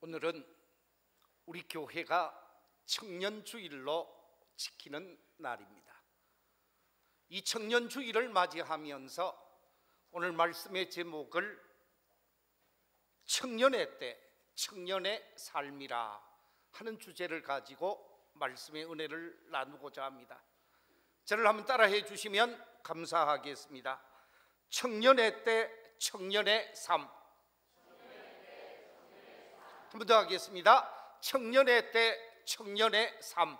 오늘은 우리 교회가 청년주일로 지키는 날입니다. 이 청년주일을 맞이하면서 오늘 말씀의 제목을 청년의 때, 청년의 삶이라 하는 주제를 가지고 말씀의 은혜를 나누고자 합니다. 저를 한번 따라해 주시면 감사하겠습니다. 청년의 때, 청년의 삶. 한 번 더 하겠습니다. 청년의 때, 청년의 삶.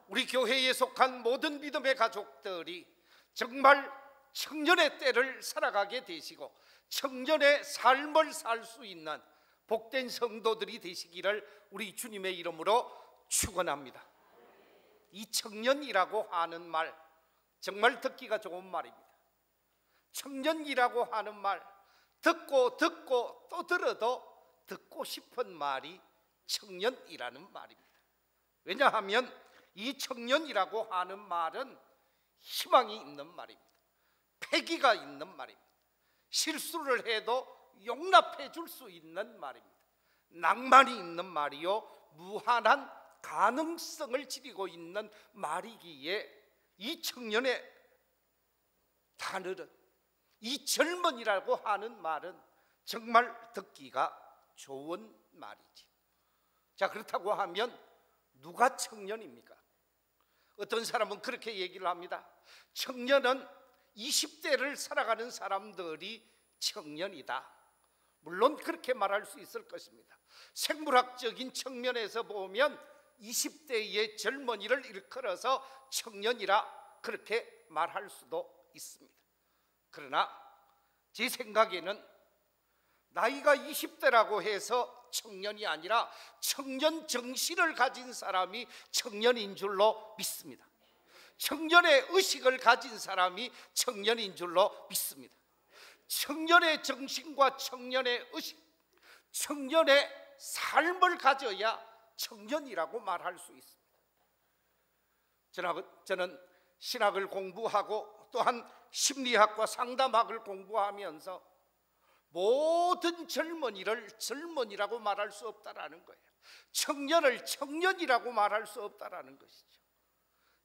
우리 교회에 속한 모든 믿음의 가족들이 정말 청년의 때를 살아가게 되시고 청년의 삶을 살 수 있는 복된 성도들이 되시기를 우리 주님의 이름으로 축원합니다. 이 청년이라고 하는 말 정말 듣기가 좋은 말입니다. 청년이라고 하는 말 듣고 또 들어도 듣고 싶은 말이 청년이라는 말입니다. 왜냐하면 이 청년이라고 하는 말은 희망이 있는 말입니다. 패기가 있는 말입니다. 실수를 해도 용납해 줄 수 있는 말입니다. 낭만이 있는 말이요, 무한한 가능성을 지니고 있는 말이기에 이 청년의 단어는, 이 젊은이라고 하는 말은 정말 듣기가 좋은 말이지. 자, 그렇다고 하면 누가 청년입니까? 어떤 사람은 그렇게 얘기를 합니다. 청년은 20대를 살아가는 사람들이 청년이다. 물론 그렇게 말할 수 있을 것입니다. 생물학적인 측면에서 보면 20대의 젊은이를 일컬어서 청년이라 그렇게 말할 수도 있습니다. 그러나 제 생각에는 나이가 20대라고 해서 청년이 아니라 청년 정신을 가진 사람이 청년인 줄로 믿습니다. 청년의 의식을 가진 사람이 청년인 줄로 믿습니다. 청년의 정신과 청년의 의식, 청년의 삶을 가져야 청년이라고 말할 수 있습니다. 저는 신학을 공부하고 또한 심리학과 상담학을 공부하면서 모든 젊은이를 젊은이라고 말할 수 없다라는 거예요. 청년을 청년이라고 말할 수 없다라는 것이죠.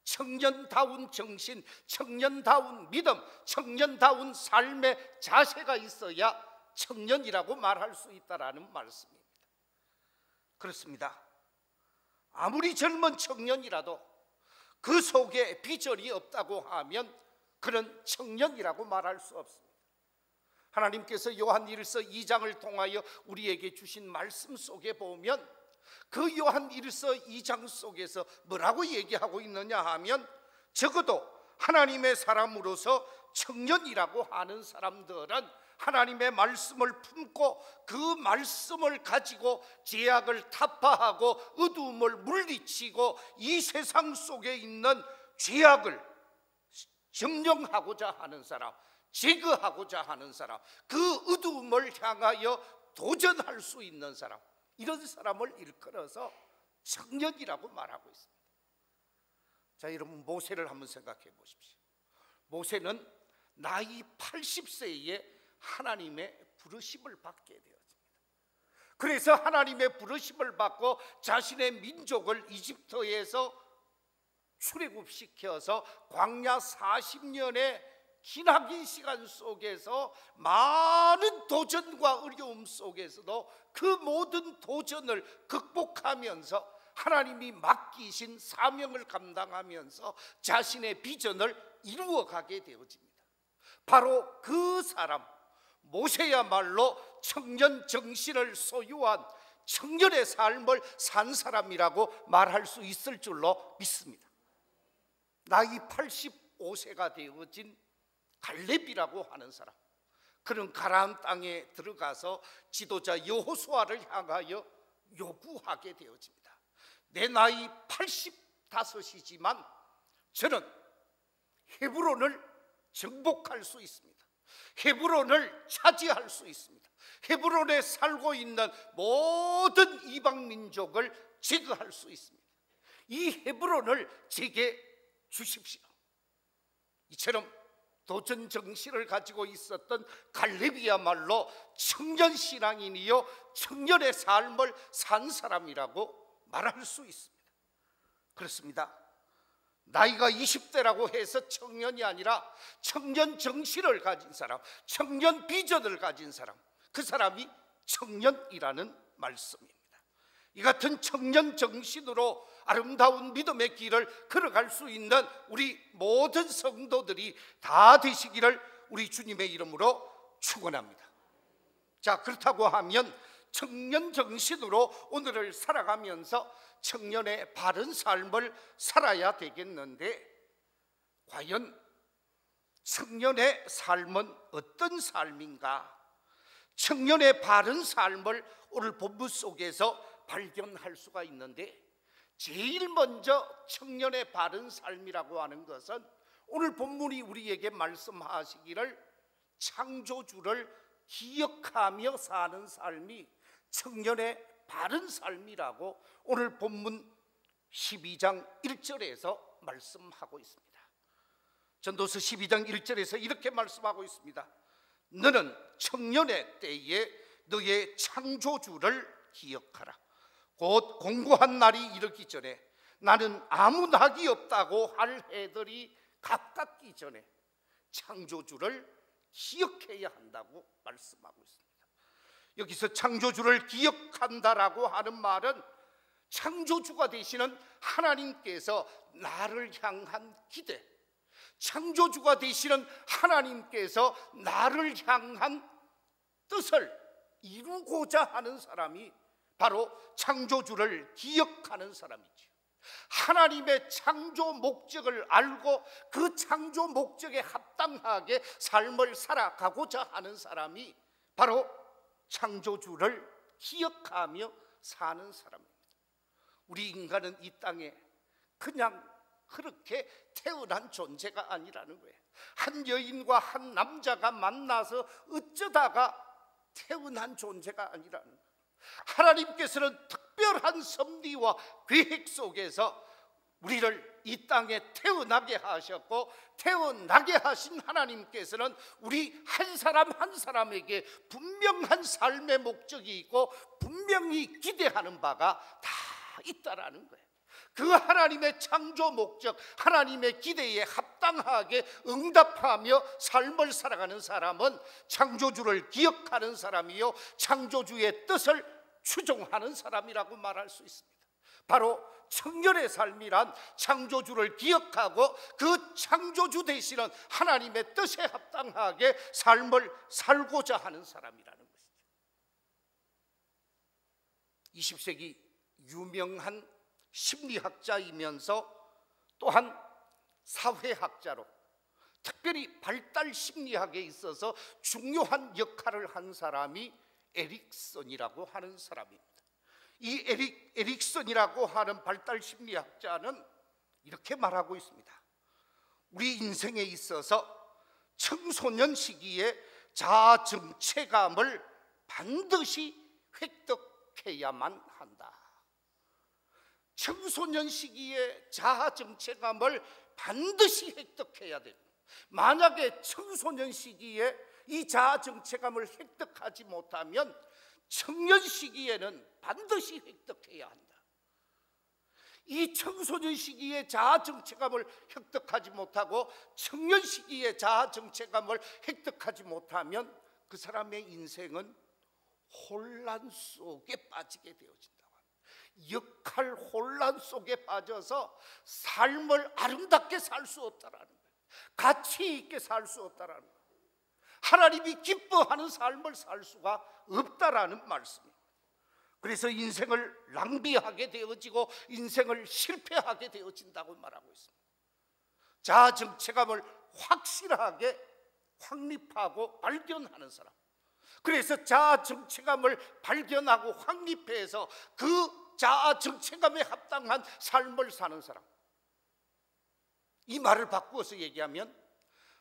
청년다운 정신, 청년다운 믿음, 청년다운 삶의 자세가 있어야 청년이라고 말할 수 있다라는 말씀입니다. 그렇습니다. 아무리 젊은 청년이라도 그 속에 비전이 없다고 하면 그는 청년이라고 말할 수 없습니다. 하나님께서 요한일서 2장을 통하여 우리에게 주신 말씀 속에 보면 그 요한일서 2장 속에서 뭐라고 얘기하고 있느냐 하면 적어도 하나님의 사람으로서 청년이라고 하는 사람들은 하나님의 말씀을 품고 그 말씀을 가지고 죄악을 타파하고 어두움을 물리치고 이 세상 속에 있는 죄악을 점령하고자 하는 사람, 제거하고자 하는 사람, 그 어두움을 향하여 도전할 수 있는 사람, 이런 사람을 일컬어서 청년이라고 말하고 있습니다. 자, 여러분 모세를 한번 생각해 보십시오. 모세는 나이 80세에 하나님의 부르심을 받게 되었습니다. 그래서 하나님의 부르심을 받고 자신의 민족을 이집트에서 출애굽시켜서 광야 40년의 기나긴 시간 속에서 많은 도전과 어려움 속에서도 그 모든 도전을 극복하면서 하나님이 맡기신 사명을 감당하면서 자신의 비전을 이루어가게 되어집니다. 바로 그 사람 모세야말로 청년 정신을 소유한 청년의 삶을 산 사람이라고 말할 수 있을 줄로 믿습니다. 나이 85세가 되어진 갈렙이라고 하는 사람, 그는 가나안 땅에 들어가서 지도자 여호수아를 향하여 요구하게 되어집니다. 내 나이 85이지만 저는 헤브론을 정복할 수 있습니다. 헤브론을 차지할 수 있습니다. 헤브론에 살고 있는 모든 이방 민족을 제거할 수 있습니다. 이 헤브론을 제게 주십시오. 이처럼 도전 정신을 가지고 있었던 갈렙이야말로 청년 신앙인이요 청년의 삶을 산 사람이라고 말할 수 있습니다. 그렇습니다. 나이가 20대라고 해서 청년이 아니라 청년 정신을 가진 사람, 청년 비전을 가진 사람, 그 사람이 청년이라는 말씀입니다. 이 같은 청년 정신으로 아름다운 믿음의 길을 걸어갈 수 있는 우리 모든 성도들이 다 되시기를 우리 주님의 이름으로 축원합니다. 자, 그렇다고 하면 청년 정신으로 오늘을 살아가면서 청년의 바른 삶을 살아야 되겠는데, 과연 청년의 삶은 어떤 삶인가? 청년의 바른 삶을 오늘 본문 속에서 발견할 수가 있는데, 제일 먼저 청년의 바른 삶이라고 하는 것은 오늘 본문이 우리에게 말씀하시기를 창조주를 기억하며 사는 삶이 청년의 바른 삶이라고 오늘 본문 12장 1절에서 말씀하고 있습니다. 전도서 12장 1절에서 이렇게 말씀하고 있습니다. 너는 청년의 때에 너의 창조주를 기억하라. 곧 공고한 날이 이르기 전에 나는 아무 낙이 없다고 할 해들이 가깝기 전에 창조주를 기억해야 한다고 말씀하고 있습니다. 여기서 창조주를 기억한다라고 하는 말은 창조주가 되시는 하나님께서 나를 향한 기대, 창조주가 되시는 하나님께서 나를 향한 뜻을 이루고자 하는 사람이 바로 창조주를 기억하는 사람이죠. 하나님의 창조 목적을 알고 그 창조 목적에 합당하게 삶을 살아가고자 하는 사람이 바로 창조주를 기억하며 사는 사람입니다. 우리 인간은 이 땅에 그냥 그렇게 태어난 존재가 아니라는 거예요. 한 여인과 한 남자가 만나서 어쩌다가 태어난 존재가 아니라는 거예요. 하나님께서는 특별한 섭리와 계획 속에서 우리를 이 땅에 태어나게 하셨고, 태어나게 하신 하나님께서는 우리 한 사람 한 사람에게 분명한 삶의 목적이 있고 분명히 기대하는 바가 다 있다라는 거예요. 그 하나님의 창조 목적, 하나님의 기대에 합당하게 응답하며 삶을 살아가는 사람은 창조주를 기억하는 사람이요 창조주의 뜻을 추종하는 사람이라고 말할 수 있습니다. 바로 청년의 삶이란 창조주를 기억하고 그 창조주 되시는 하나님의 뜻에 합당하게 삶을 살고자 하는 사람이라는 것이죠. 20세기 유명한 심리학자이면서 또한 사회학자로 특별히 발달 심리학에 있어서 중요한 역할을 한 사람이 에릭슨이라고 하는 사람입니다. 이 에릭슨이라고 하는 발달 심리학자는 이렇게 말하고 있습니다. 우리 인생에 있어서 청소년 시기에 자아 정체감을 반드시 획득해야만 한다. 청소년 시기에 자아 정체감을 반드시 획득해야 됩니다. 만약에 청소년 시기에 이 자아 정체감을 획득하지 못하면 청년 시기에는 반드시 획득해야 한다. 이 청소년 시기에 자아 정체감을 획득하지 못하고 청년 시기에 자아 정체감을 획득하지 못하면 그 사람의 인생은 혼란 속에 빠지게 되어진다고 합니다. 역할 혼란 속에 빠져서 삶을 아름답게 살 수 없다라는 거예요. 가치 있게 살 수 없다라는 거예요. 하나님이 기뻐하는 삶을 살 수가 없다라는 말씀입니다. 그래서 인생을 낭비하게 되어지고 인생을 실패하게 되어진다고 말하고 있습니다. 자아 정체감을 확실하게 확립하고 발견하는 사람, 그래서 자아 정체감을 발견하고 확립해서 그 자아 정체감에 합당한 삶을 사는 사람, 이 말을 바꾸어서 얘기하면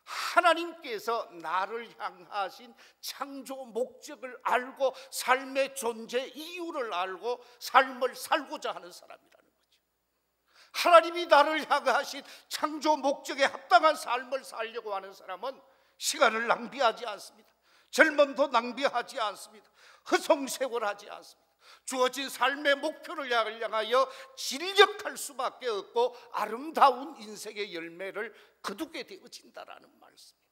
하나님께서 나를 향하신 창조 목적을 알고 삶의 존재 이유를 알고 삶을 살고자 하는 사람이라는 거죠. 하나님이 나를 향하신 창조 목적에 합당한 삶을 살려고 하는 사람은 시간을 낭비하지 않습니다. 젊음도 낭비하지 않습니다. 허송세월하지 않습니다. 주어진 삶의 목표를 향하여 진력할 수밖에 없고 아름다운 인생의 열매를 거두게 되어진다라는 말씀입니다.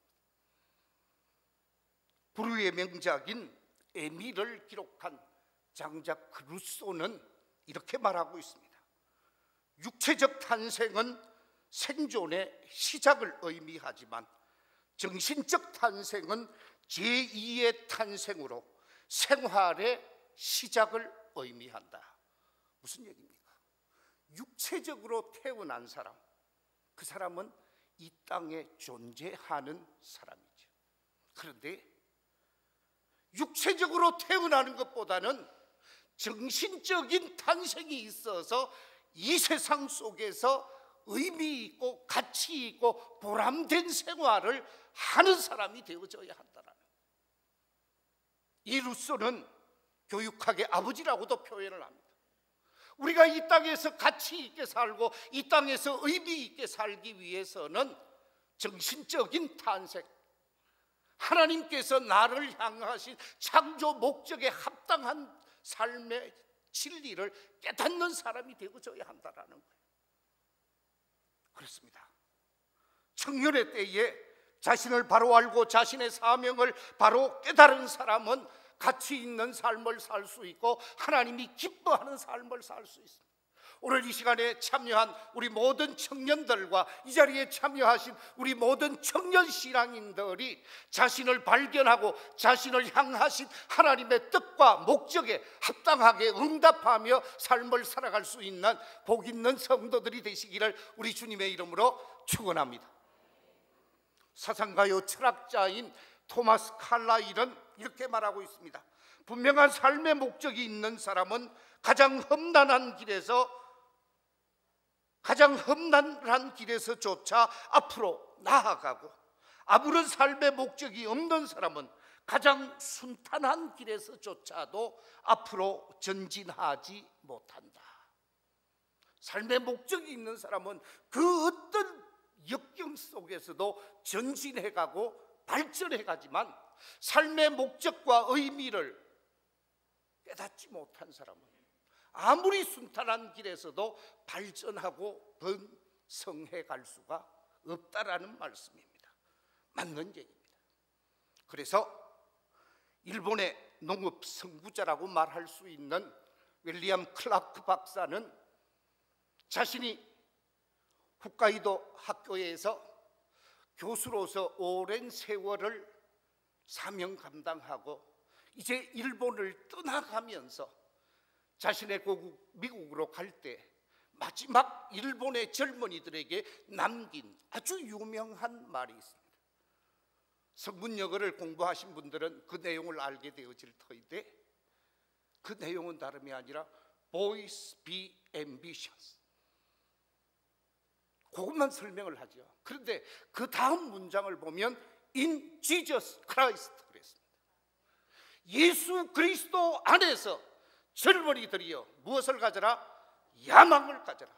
불후의 명작인 에밀을 기록한 장작 루소는 이렇게 말하고 있습니다. 육체적 탄생은 생존의 시작을 의미하지만 정신적 탄생은 제2의 탄생으로 생활의 시작을 의미한다. 무슨 얘기입니까? 육체적으로 태어난 사람, 그 사람은 이 땅에 존재하는 사람이죠. 그런데 육체적으로 태어나는 것보다는 정신적인 탄생이 있어서 이 세상 속에서 의미 있고 가치 있고 보람된 생활을 하는 사람이 되어져야 한다는 거예요. 이 루소는 교육학의 아버지라고도 표현을 합니다. 우리가 이 땅에서 가치 있게 살고 이 땅에서 의미 있게 살기 위해서는 정신적인 탄생, 하나님께서 나를 향하신 창조 목적에 합당한 삶의 진리를 깨닫는 사람이 되어져야 한다는 거예요. 그렇습니다. 청년의 때에 자신을 바로 알고 자신의 사명을 바로 깨달은 사람은 가치 있는 삶을 살 수 있고 하나님이 기뻐하는 삶을 살 수 있습니다. 오늘 이 시간에 참여한 우리 모든 청년들과 이 자리에 참여하신 우리 모든 청년 신앙인들이 자신을 발견하고 자신을 향하신 하나님의 뜻과 목적에 합당하게 응답하며 삶을 살아갈 수 있는 복 있는 성도들이 되시기를 우리 주님의 이름으로 축원합니다. 사상가요 철학자인 토마스 칼라일은 이렇게 말하고 있습니다. 분명한 삶의 목적이 있는 사람은 가장 험난한 길에서조차 앞으로 나아가고, 아무런 삶의 목적이 없는 사람은 가장 순탄한 길에서조차도 앞으로 전진하지 못한다. 삶의 목적이 있는 사람은 그 어떤 역경 속에서도 전진해가고 발전해가지만 삶의 목적과 의미를 깨닫지 못한 사람은 아무리 순탄한 길에서도 발전하고 번성해 갈 수가 없다라는 말씀입니다. 맞는 얘기입니다. 그래서 일본의 농업 선구자라고 말할 수 있는 윌리엄 클라크 박사는 자신이 홋카이도 학교에서 교수로서 오랜 세월을 사명 감당하고 이제 일본을 떠나가면서 자신의 고국 미국으로 갈 때 마지막 일본의 젊은이들에게 남긴 아주 유명한 말이 있습니다. 성문역어를 공부하신 분들은 그 내용을 알게 되어질 터인데, 그 내용은 다름이 아니라 Boys be ambitious, 그것만 설명을 하죠. 그런데 그 다음 문장을 보면 In Jesus Christ 그랬습니다. 예수 그리스도 안에서 젊은이들이여 무엇을 가져라? 야망을 가져라.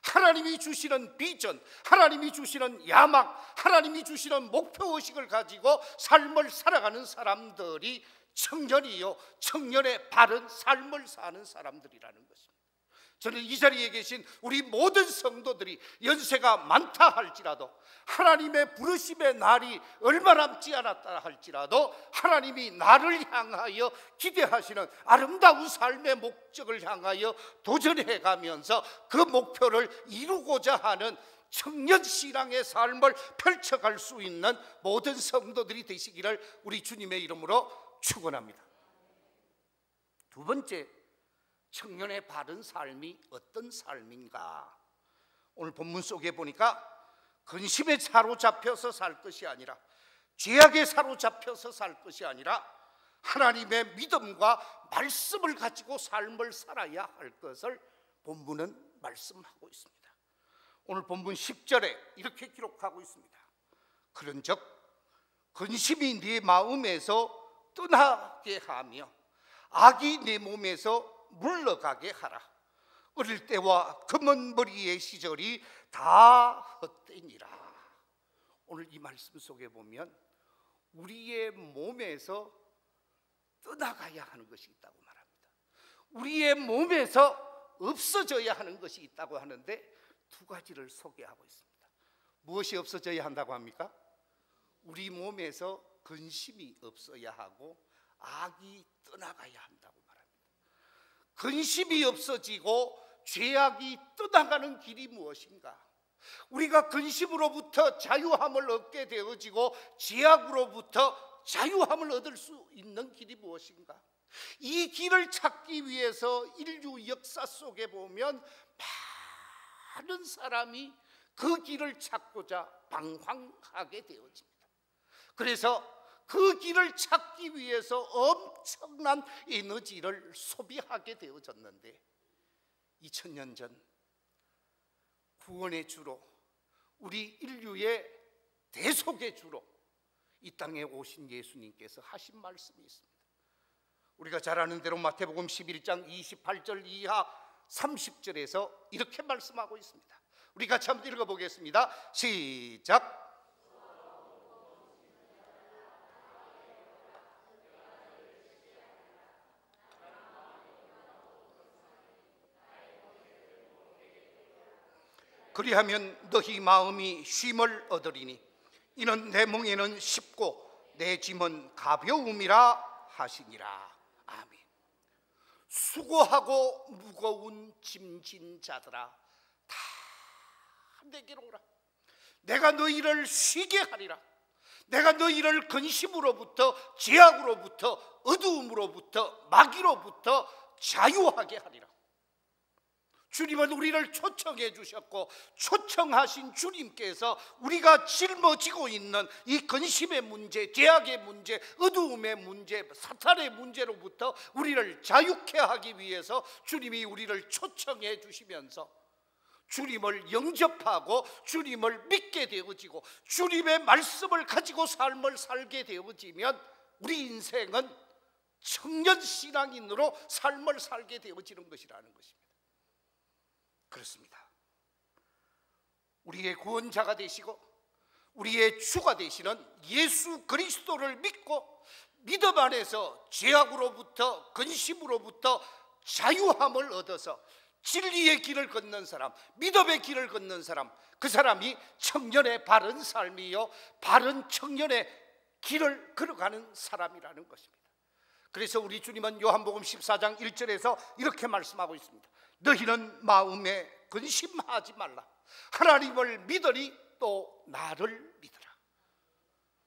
하나님이 주시는 비전, 하나님이 주시는 야망, 하나님이 주시는 목표의식을 가지고 삶을 살아가는 사람들이 청년이요, 청년의 바른 삶을 사는 사람들이라는 것입니다. 저는 이 자리에 계신 우리 모든 성도들이 연세가 많다 할지라도, 하나님의 부르심의 날이 얼마 남지 않았다 할지라도 하나님이 나를 향하여 기대하시는 아름다운 삶의 목적을 향하여 도전해 가면서 그 목표를 이루고자 하는 청년 신앙의 삶을 펼쳐갈 수 있는 모든 성도들이 되시기를 우리 주님의 이름으로 축원합니다. 두 번째, 청년의 바른 삶이 어떤 삶인가? 오늘 본문 속에 보니까 근심에 사로잡혀서 살 것이 아니라, 죄악에 사로잡혀서 살 것이 아니라 하나님의 믿음과 말씀을 가지고 삶을 살아야 할 것을 본문은 말씀하고 있습니다. 오늘 본문 10절에 이렇게 기록하고 있습니다. 그런즉 근심이 네 마음에서 떠나게 하며 악이 네 몸에서 물러가게 하라. 어릴 때와 검은 머리의 시절이 다 헛되니라. 오늘 이 말씀 속에 보면 우리의 몸에서 떠나가야 하는 것이 있다고 말합니다. 우리의 몸에서 없어져야 하는 것이 있다고 하는데 두 가지를 소개하고 있습니다. 무엇이 없어져야 한다고 합니까? 우리 몸에서 근심이 없어야 하고 악이 떠나가야 한다고 말합니다. 근심이 없어지고 죄악이 떠나가는 길이 무엇인가? 우리가 근심으로부터 자유함을 얻게 되어지고 죄악으로부터 자유함을 얻을 수 있는 길이 무엇인가? 이 길을 찾기 위해서 인류 역사 속에 보면 많은 사람이 그 길을 찾고자 방황하게 되어집니다. 그래서 그 길을 찾기 위해서 엄청난 에너지를 소비하게 되어졌는데 2000년 전 구원의 주로, 우리 인류의 대속의 주로 이 땅에 오신 예수님께서 하신 말씀이 있습니다. 우리가 잘 아는 대로 마태복음 11장 28절 이하 30절에서 이렇게 말씀하고 있습니다. 우리 같이 한번 읽어보겠습니다. 시작. 그리하면 너희 마음이 쉼을 얻으리니 이는 내 멍에는 쉽고 내 짐은 가벼움이라 하시니라. 아멘. 수고하고 무거운 짐진 자들아 다 내게로 오라. 내가 너희를 쉬게 하리라. 내가 너희를 근심으로부터, 죄악으로부터, 어두움으로부터, 마귀로부터 자유하게 하리라. 주님은 우리를 초청해 주셨고 초청하신 주님께서 우리가 짊어지고 있는 이 근심의 문제, 죄악의 문제, 어두움의 문제, 사탄의 문제로부터 우리를 자유케 하기 위해서 주님이 우리를 초청해 주시면서 주님을 영접하고 주님을 믿게 되어지고 주님의 말씀을 가지고 삶을 살게 되어지면 우리 인생은 청년신앙인으로 삶을 살게 되어지는 것이라는 것입니다. 그렇습니다. 우리의 구원자가 되시고 우리의 주가 되시는 예수 그리스도를 믿고 믿음 안에서 죄악으로부터 근심으로부터 자유함을 얻어서 진리의 길을 걷는 사람, 믿음의 길을 걷는 사람, 그 사람이 청년의 바른 삶이요 바른 청년의 길을 걸어가는 사람이라는 것입니다. 그래서 우리 주님은 요한복음 14장 1절에서 이렇게 말씀하고 있습니다. 너희는 마음에 근심하지 말라. 하나님을 믿으니 또 나를 믿으라.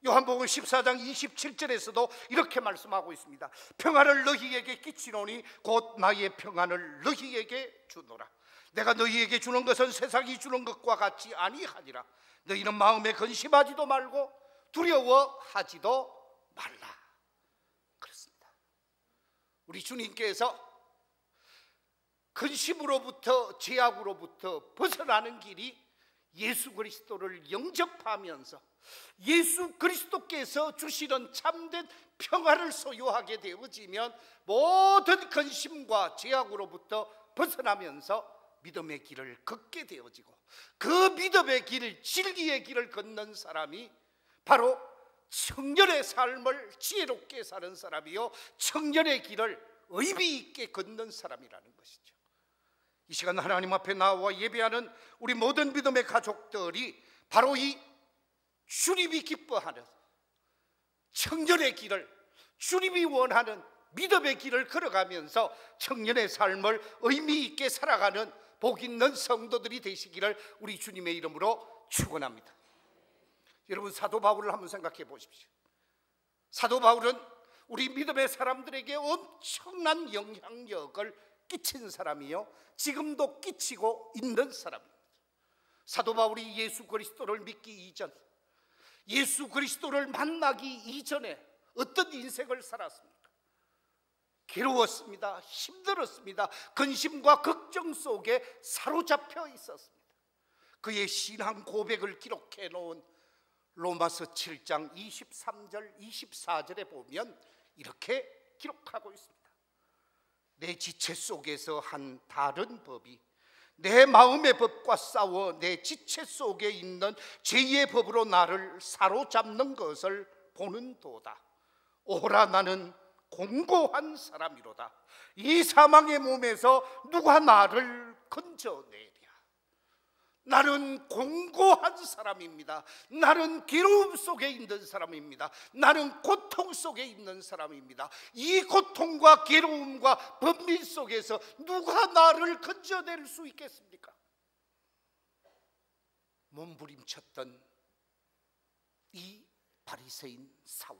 요한복음 14장 27절에서도 이렇게 말씀하고 있습니다. 평안을 너희에게 끼치노니 곧 나의 평안을 너희에게 주노라. 내가 너희에게 주는 것은 세상이 주는 것과 같이 아니하니라. 너희는 마음에 근심하지도 말고 두려워하지도 말라. 그렇습니다. 우리 주님께서 근심으로부터 죄악으로부터 벗어나는 길이 예수 그리스도를 영접하면서 예수 그리스도께서 주시는 참된 평화를 소유하게 되어지면 모든 근심과 죄악으로부터 벗어나면서 믿음의 길을 걷게 되어지고 그 믿음의 길, 진리의 길을 걷는 사람이 바로 청년의 삶을 지혜롭게 사는 사람이요 청년의 길을 의미 있게 걷는 사람이라는 것이죠. 이 시간 하나님 앞에 나와 예배하는 우리 모든 믿음의 가족들이 바로 이 주님이 기뻐하는 청년의 길을, 주님이 원하는 믿음의 길을 걸어가면서 청년의 삶을 의미 있게 살아가는 복 있는 성도들이 되시기를 우리 주님의 이름으로 축원합니다. 여러분, 사도 바울을 한번 생각해 보십시오. 사도 바울은 우리 믿음의 사람들에게 엄청난 영향력을 끼친 사람이요 지금도 끼치고 있는 사람입니다. 사도 바울이 예수 그리스도를 믿기 이전, 예수 그리스도를 만나기 이전에 어떤 인생을 살았습니까? 괴로웠습니다. 힘들었습니다. 근심과 걱정 속에 사로잡혀 있었습니다. 그의 신앙 고백을 기록해 놓은 로마서 7장 23절 24절에 보면 이렇게 기록하고 있습니다. 내 지체 속에서 한 다른 법이 내 마음의 법과 싸워 내 지체 속에 있는 죄의 법으로 나를 사로잡는 것을 보는도다. 오라, 나는 공고한 사람이로다. 이 사망의 몸에서 누가 나를 건져내랴. 나는 공고한 사람입니다. 나는 괴로움 속에 있는 사람입니다. 나는 고통 속에 있는 사람입니다. 이 고통과 괴로움과 번민 속에서 누가 나를 건져낼 수 있겠습니까? 몸부림쳤던 이 바리새인 사울,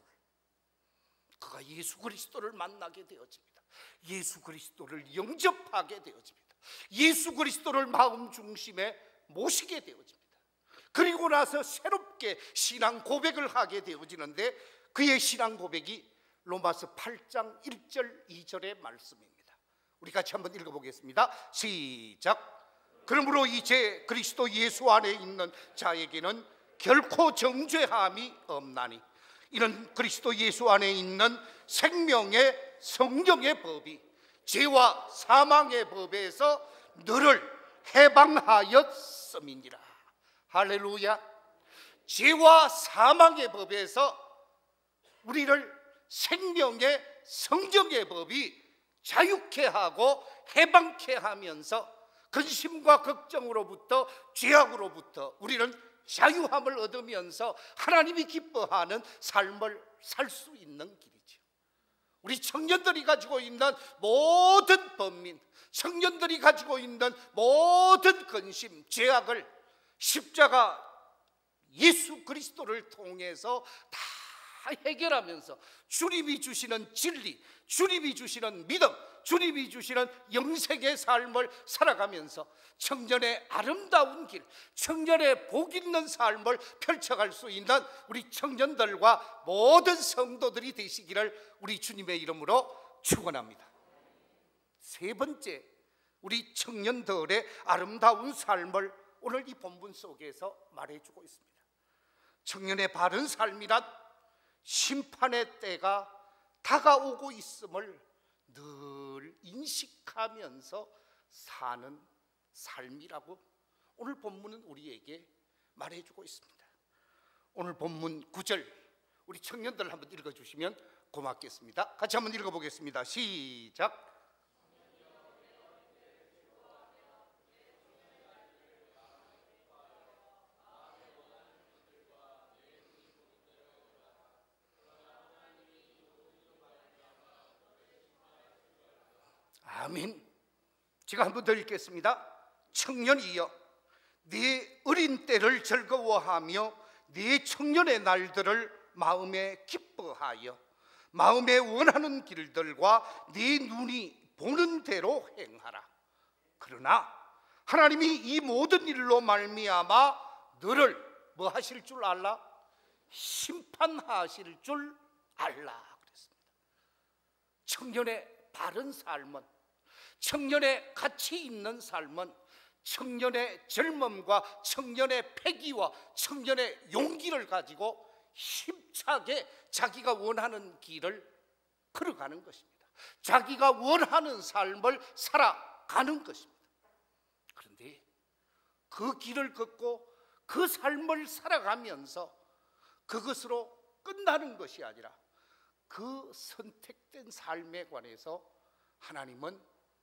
그가 예수 그리스도를 만나게 되어집니다. 예수 그리스도를 영접하게 되어집니다. 예수 그리스도를 마음 중심에 모시게 되어집니다. 그리고 나서 새롭게 신앙 고백을 하게 되어지는데, 그의 신앙 고백이 로마서 8장 1절 2절의 말씀입니다. 우리 같이 한번 읽어보겠습니다. 시작. 그러므로 이제 그리스도 예수 안에 있는 자에게는 결코 정죄함이 없나니, 이는 그리스도 예수 안에 있는 생명의 성령의 법이 죄와 사망의 법에서 너를 해방하였음이니라. 할렐루야. 죄와 사망의 법에서 우리를 생명의 성령의 법이 자유케 하고 해방케 하면서 근심과 걱정으로부터, 죄악으로부터 우리는 자유함을 얻으면서 하나님이 기뻐하는 삶을 살 수 있는 길이죠. 우리 청년들이 가지고 있는 모든 번민, 청년들이 가지고 있는 모든 근심, 죄악을 십자가 예수 그리스도를 통해서 다 해결하면서 주님이 주시는 진리, 주님이 주시는 믿음, 주님이 주시는 영생의 삶을 살아가면서 청년의 아름다운 길, 청년의 복 있는 삶을 펼쳐갈 수 있는 우리 청년들과 모든 성도들이 되시기를 우리 주님의 이름으로 축원합니다. 세 번째, 우리 청년들의 아름다운 삶을 오늘 이 본문 속에서 말해주고 있습니다. 청년의 바른 삶이란 심판의 때가 다가오고 있음을 늘 인식하면서 사는 삶이라고 오늘 본문은 우리에게 말해주고 있습니다. 오늘 본문 9절 우리 청년들 한번 읽어주시면 고맙겠습니다. 같이 한번 읽어보겠습니다. 시작. 아멘. 제가 한 번 더 읽겠습니다. 청년이여, 네 어린 때를 즐거워하며 네 청년의 날들을 마음에 기뻐하여 마음에 원하는 길들과 네 눈이 보는 대로 행하라. 그러나 하나님이 이 모든 일로 말미암아 너를 뭐 하실 줄 알라? 심판하실 줄 알라 그랬습니다. 청년의 바른 삶은, 청년의 가치 있는 삶은 청년의 젊음과 청년의 패기와 청년의 용기를 가지고 힘차게 자기가 원하는 길을 걸어가는 것입니다. 자기가 원하는 삶을 살아가는 것입니다. 그런데 그 길을 걷고 그 삶을 살아가면서 그것으로 끝나는 것이 아니라 그 선택된 삶에 관해서 하나님은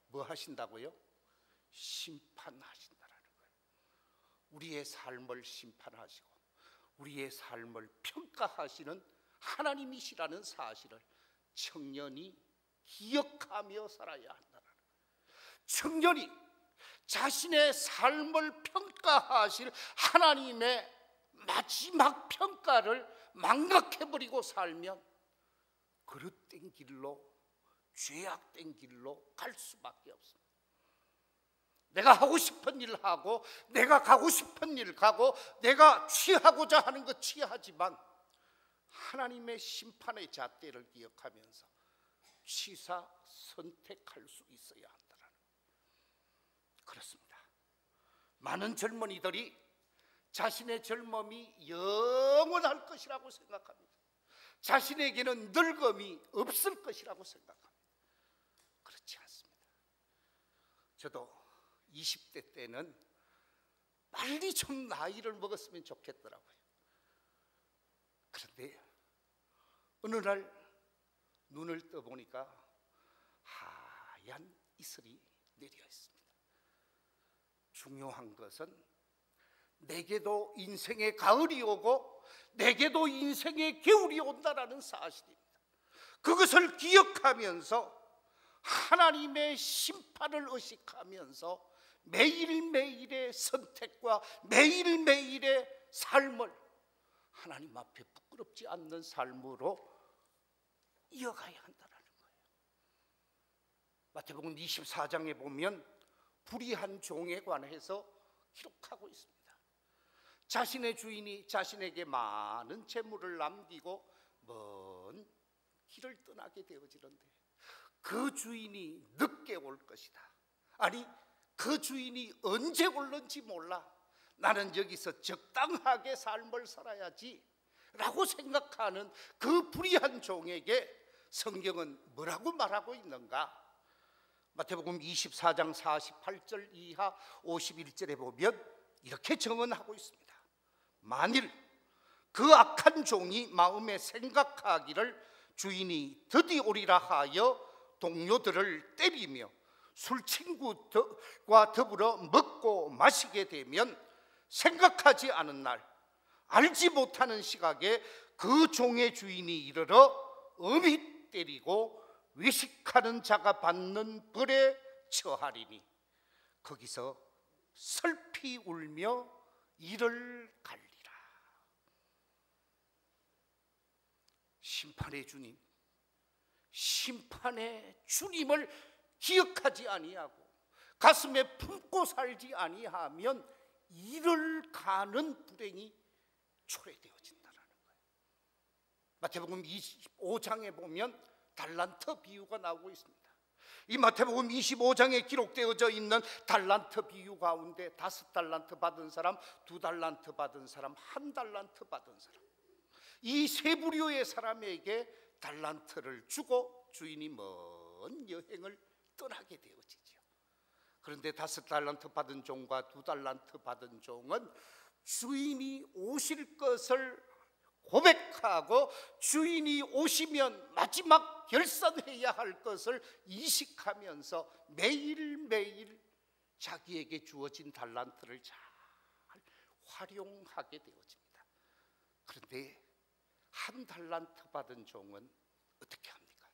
뭐 하신다고요? 심판하신다라는 거예요. 우리의 삶을 심판하시고 우리의 삶을 평가하시는 하나님이시라는 사실을 청년이 기억하며 살아야 한다는 거예요. 청년이 자신의 삶을 평가하실 하나님의 마지막 평가를 망각해버리고 살면 그릇된 길로, 죄악된 길로 갈 수밖에 없습니다. 내가 하고 싶은 일 하고 내가 가고 싶은 일 가고 내가 취하고자 하는 것 취하지만 하나님의 심판의 잣대를 기억하면서 취사 선택할 수 있어야 한다는 그렇습니다. 많은 젊은이들이 자신의 젊음이 영원할 것이라고 생각합니다. 자신에게는 늙음이 없을 것이라고 생각합니다. 그렇지 않습니다. 저도 20대 때는 빨리 좀 나이를 먹었으면 좋겠더라고요. 그런데 어느 날 눈을 떠보니까 하얀 이슬이 내려 있습니다. 중요한 것은 내게도 인생의 가을이 오고 내게도 인생의 겨울이 온다라는 사실입니다. 그것을 기억하면서 하나님의 심판을 의식하면서 매일매일의 선택과 매일매일의 삶을 하나님 앞에 부끄럽지 않는 삶으로 이어가야 한다는 거예요. 마태복음 24장에 보면 불의한 종에 관해서 기록하고 있습니다. 자신의 주인이 자신에게 많은 재물을 남기고 먼 길을 떠나게 되어지는데 그 주인이 늦게 올 것이다. 아니, 그 주인이 언제 올는지 몰라. 나는 여기서 적당하게 삶을 살아야지 라고 생각하는 그 불의한 종에게 성경은 뭐라고 말하고 있는가? 마태복음 24장 48절 이하 51절에 보면 이렇게 증언하고 있습니다. 만일 그 악한 종이 마음에 생각하기를 주인이 드디어 오리라 하여 동료들을 때리며 술친구와 더불어 먹고 마시게 되면 생각하지 않은 날, 알지 못하는 시각에 그 종의 주인이 이르러 엄히 때리고 외식하는 자가 받는 벌에 처하리니 거기서 슬피 울며 이를 갈리라. 심판의 주님, 심판의 주님을 기억하지 아니하고 가슴에 품고 살지 아니하면 이를 가는 불행이 초래되어진다는 거예요. 마태복음 25장에 보면 달란트 비유가 나오고 있습니다. 이 마태복음 25장에 기록되어져 있는 달란트 비유 가운데 5달란트 받은 사람, 2달란트 받은 사람, 1달란트 받은 사람, 이 세 부류의 사람에게 달란트를 주고 주인이 먼 여행을 떠나게 되어지죠. 그런데 5달란트 받은 종과 2달란트 받은 종은 주인이 오실 것을 고백하고 주인이 오시면 마지막 결산해야 할 것을 인식하면서 매일매일 자기에게 주어진 달란트를 잘 활용하게 되어집니다. 그런데 1달란트 받은 종은 어떻게 합니까?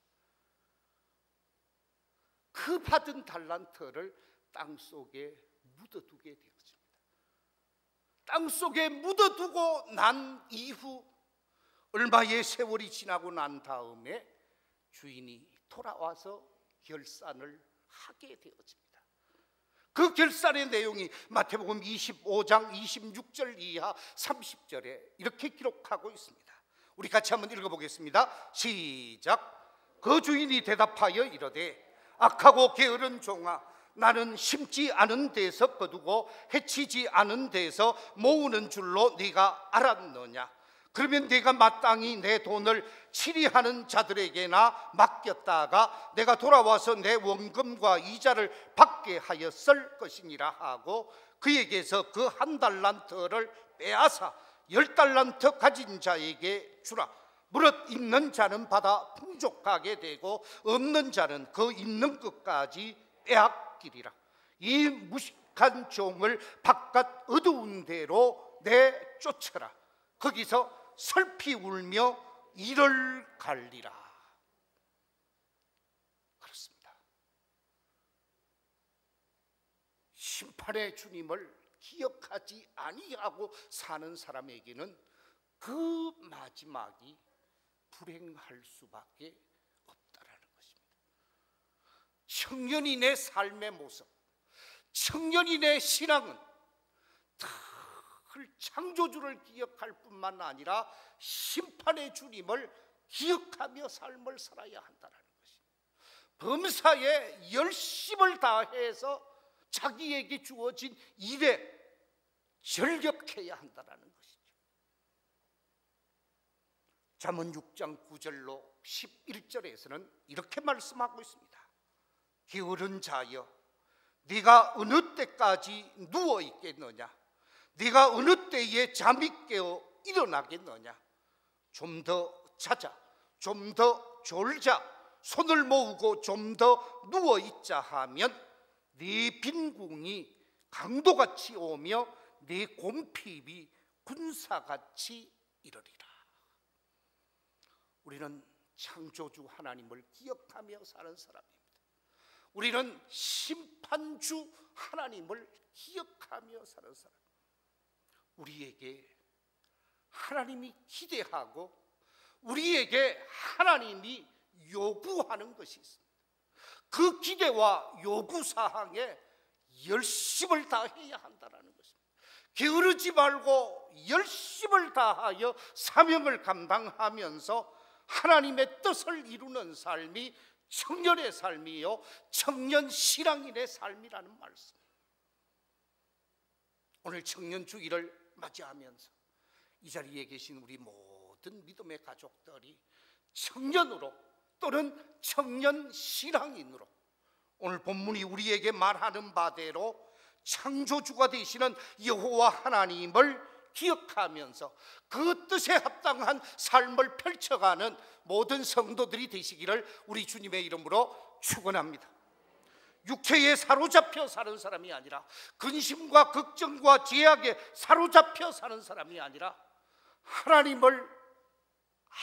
그 받은 달란트를 땅속에 묻어두게 되어집니다. 땅속에 묻어두고 난 이후 얼마의 세월이 지나고 난 다음에 주인이 돌아와서 결산을 하게 되어집니다. 그 결산의 내용이 마태복음 25장 26절 이하 30절에 이렇게 기록하고 있습니다. 우리 같이 한번 읽어보겠습니다. 시작. 그 주인이 대답하여 이르되 악하고 게으른 종아, 나는 심지 않은 데서 거두고 해치지 않은 데서 모으는 줄로 네가 알았느냐? 그러면 네가 마땅히 내 돈을 치리하는 자들에게나 맡겼다가 내가 돌아와서 내 원금과 이자를 받게 하였을 것이니라 하고 그에게서 그 1달란트를 빼앗아 10달란트 가진 자에게 주라. 무릇 있는 자는 받아 풍족하게 되고 없는 자는 그 있는 것까지 빼앗기리라. 이 무식한 종을 바깥 어두운 데로 내쫓아라. 거기서 슬피 울며 이를 갈리라. 그렇습니다. 심판의 주님을 기억하지 아니하고 사는 사람에게는 그 마지막이 불행할 수밖에 없다라는 것입니다. 청년인의 삶의 모습, 청년인의 신앙은 늘 창조주를 기억할 뿐만 아니라 심판의 주님을 기억하며 삶을 살아야 한다는 것입니다. 범사에 열심을 다해서 자기에게 주어진 일에 전력해야 한다는 것이죠. 잠언 6장 9절로 11절에서는 이렇게 말씀하고 있습니다. 게으른 자여, 네가 어느 때까지 누워 있겠느냐? 네가 어느 때에 잠이 깨어 일어나겠느냐? 좀 더 자자, 좀 더 졸자, 손을 모으고 좀 더 누워 있자 하면 네 빈궁이 강도같이 오며 네 곰핍이 군사같이 이르리라. 우리는 창조주 하나님을 기억하며 사는 사람입니다. 우리는 심판주 하나님을 기억하며 사는 사람. 우리에게 하나님이 기대하고 우리에게 하나님이 요구하는 것이 있습니다. 그 기대와 요구사항에 열심을 다해야 한다는 것입니다. 게으르지 말고 열심을 다하여 사명을 감당하면서 하나님의 뜻을 이루는 삶이 청년의 삶이요, 청년 신앙인의 삶이라는 말씀. 오늘 청년 주일을 맞이하면서 이 자리에 계신 우리 모든 믿음의 가족들이 청년으로 또는 청년 신앙인으로 오늘 본문이 우리에게 말하는 바대로 창조주가 되시는 여호와 하나님을 기억하면서 그 뜻에 합당한 삶을 펼쳐가는 모든 성도들이 되시기를 우리 주님의 이름으로 축원합니다. 육체에 사로잡혀 사는 사람이 아니라, 근심과 걱정과 죄악에 사로잡혀 사는 사람이 아니라 하나님을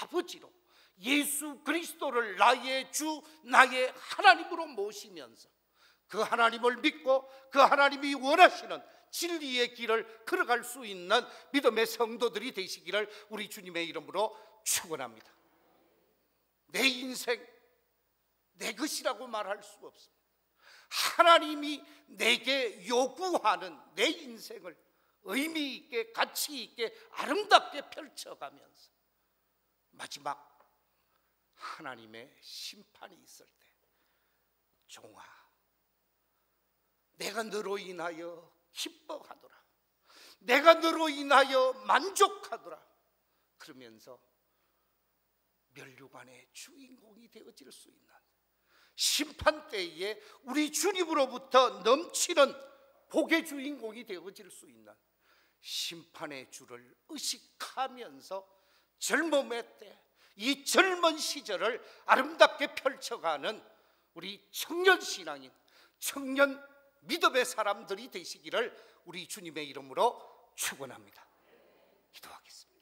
아버지로, 예수 그리스도를 나의 주, 나의 하나님으로 모시면서 그 하나님을 믿고 그 하나님이 원하시는 진리의 길을 걸어갈 수 있는 믿음의 성도들이 되시기를 우리 주님의 이름으로 축원합니다. 내 인생 내 것이라고 말할 수 없습니다. 하나님이 내게 요구하는 내 인생을 의미 있게, 가치 있게, 아름답게 펼쳐가면서 마지막 하나님의 심판이 있을 때, 종아, 내가 너로 인하여 기뻐하더라, 내가 너로 인하여 만족하더라, 그러면서 멸류관의 주인공이 되어질 수 있는 심판 때에 우리 주님으로부터 넘치는 복의 주인공이 되어질 수 있는 심판의 주를 의식하면서 젊음의 때, 이 젊은 시절을 아름답게 펼쳐가는 우리 청년 신앙인, 청년 믿음의 사람들이 되시기를 우리 주님의 이름으로 축원합니다. 기도하겠습니다.